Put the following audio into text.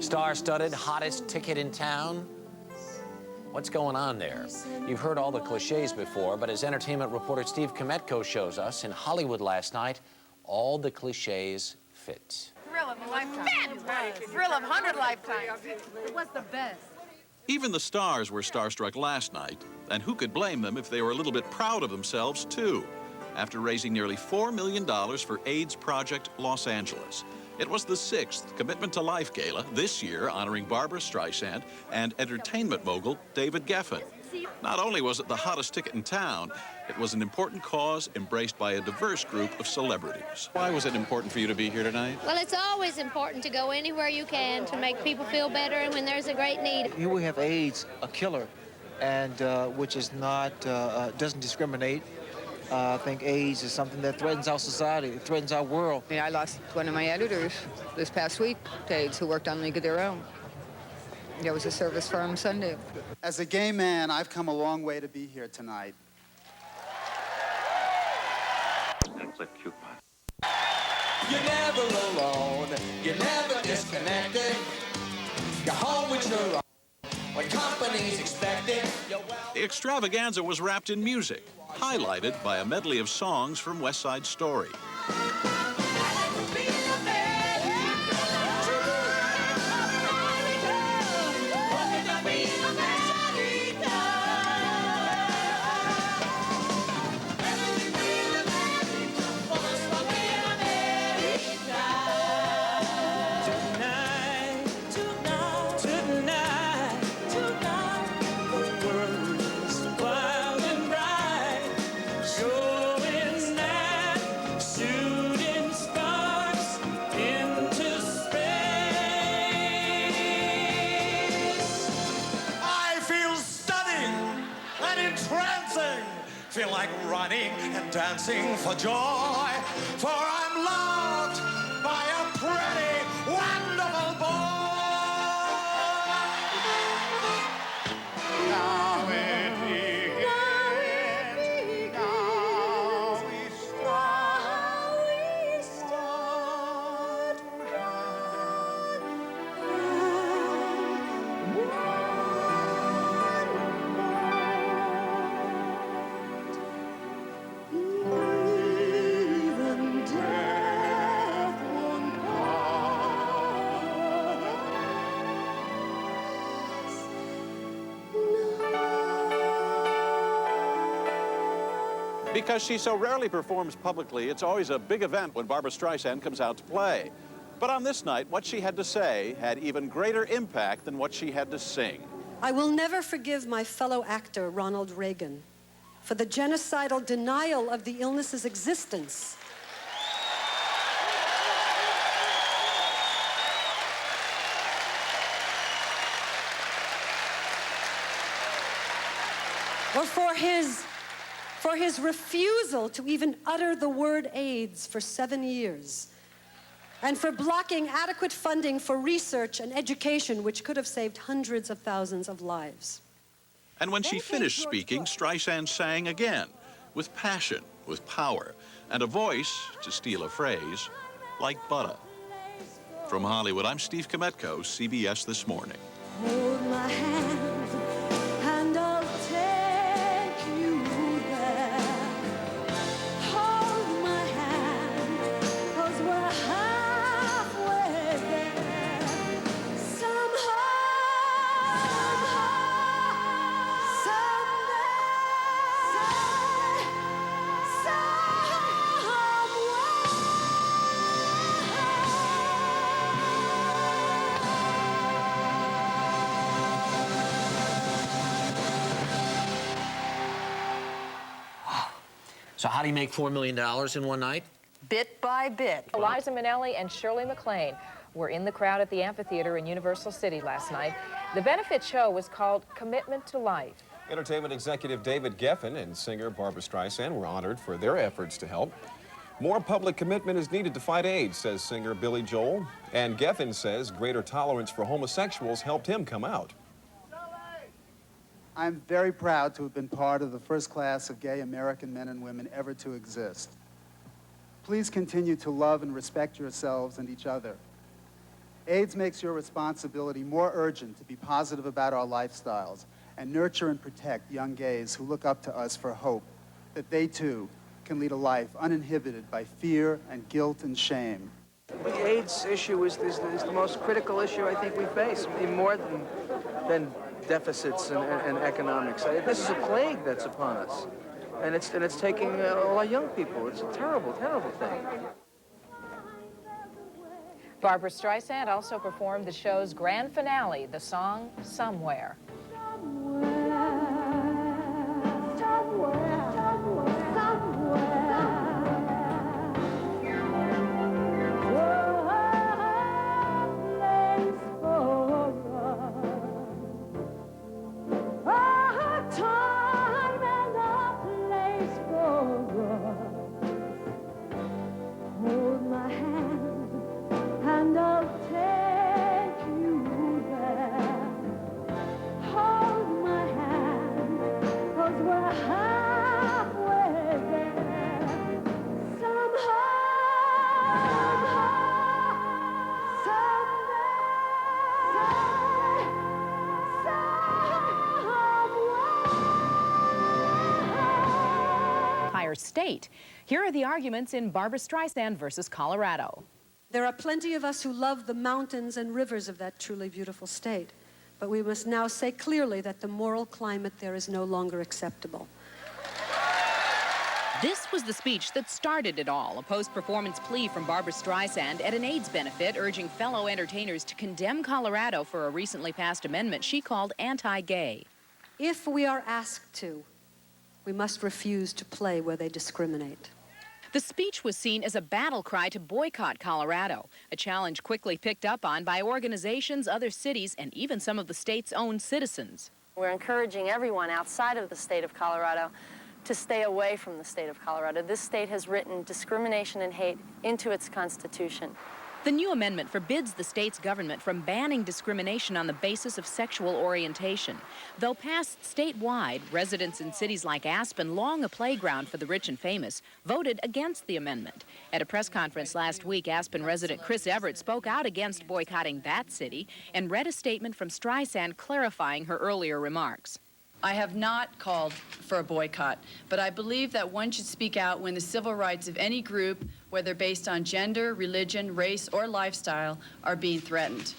Star-studded, hottest ticket in town? What's going on there? You've heard all the cliches before, but as entertainment reporter Steve Kometko shows us, in Hollywood last night, all the cliches fit. Thrill of a lifetime. Thrill of 100 lifetimes. It was the best. Even the stars were starstruck last night, and who could blame them if they were a little bit proud of themselves, too, after raising nearly $4 million for AIDS Project Los Angeles. It was the 6th Commitment to Life Gala this year, honoring Barbra Streisand and entertainment mogul David Geffen. Not only was it the hottest ticket in town, it was an important cause embraced by a diverse group of celebrities. Why was it important for you to be here tonight? Well, it's always important to go anywhere you can to make people feel better and when there's a great need. Here we have AIDS, a killer, and which is not, doesn't discriminate. I think AIDS is something that threatens our society, it threatens our world. I mean, I lost one of my editors this past week to AIDS who worked on League of Their Own. There was a service for him Sunday. As a gay man, I've come a long way to be here tonight. That's a cute one. You're never alone, you're never disconnected. You're home with your own, when company's expected. The extravaganza was wrapped in music, highlighted by a medley of songs from West Side Story. Feel like running and dancing for joy, for I'm loved by a pretty, wonderful boy. Now it begins, now we start. Because she so rarely performs publicly, it's always a big event when Barbra Streisand comes out to play. But on this night, what she had to say had even greater impact than what she had to sing. I will never forgive my fellow actor, Ronald Reagan, for the genocidal denial of the illness's existence. Or for his refusal to even utter the word AIDS for 7 years, and for blocking adequate funding for research and education, which could have saved hundreds of thousands of lives. And when she finished speaking, Streisand sang again, with passion, with power, and a voice, to steal a phrase, like butter. From Hollywood, I'm Steve Kometko, CBS This Morning. Hold my hand, and I'll take you there. Hold my hand, 'cause we're halfway there. Somehow, So how do you make $4 million in one night? Bit by bit. Eliza Minnelli and Shirley MacLaine were in the crowd at the amphitheater in Universal City last night. The benefit show was called Commitment to Life. Entertainment executive David Geffen and singer Barbra Streisand were honored for their efforts to help. More public commitment is needed to fight AIDS, says singer Billy Joel. And Geffen says greater tolerance for homosexuals helped him come out. I'm very proud to have been part of the first class of gay American men and women ever to exist. Please continue to love and respect yourselves and each other. AIDS makes your responsibility more urgent to be positive about our lifestyles and nurture and protect young gays who look up to us for hope, that they too can lead a life uninhibited by fear and guilt and shame. The AIDS issue is the most critical issue I think we face, even more than deficits and economics. This is a plague that's upon us, and it's taking all our young people. It's a terrible, terrible thing. Barbra Streisand also performed the show's grand finale, the song Somewhere. State. Here are the arguments in Barbra Streisand versus Colorado. There are plenty of us who love the mountains and rivers of that truly beautiful state, but we must now say clearly that the moral climate there is no longer acceptable. This was the speech that started it all, a post-performance plea from Barbra Streisand at an AIDS benefit urging fellow entertainers to condemn Colorado for a recently passed amendment she called anti-gay. If we are asked to, we must refuse to play where they discriminate. The speech was seen as a battle cry to boycott Colorado, a challenge quickly picked up on by organizations, other cities, and even some of the state's own citizens. We're encouraging everyone outside of the state of Colorado to stay away from the state of Colorado. This state has written discrimination and hate into its constitution. The new amendment forbids the state's government from banning discrimination on the basis of sexual orientation. Though passed statewide, residents in cities like Aspen, long a playground for the rich and famous, voted against the amendment. At a press conference last week, Aspen resident Chris Everett spoke out against boycotting that city and read a statement from Streisand clarifying her earlier remarks. I have not called for a boycott, but I believe that one should speak out when the civil rights of any group, whether based on gender, religion, race, or lifestyle, are being threatened.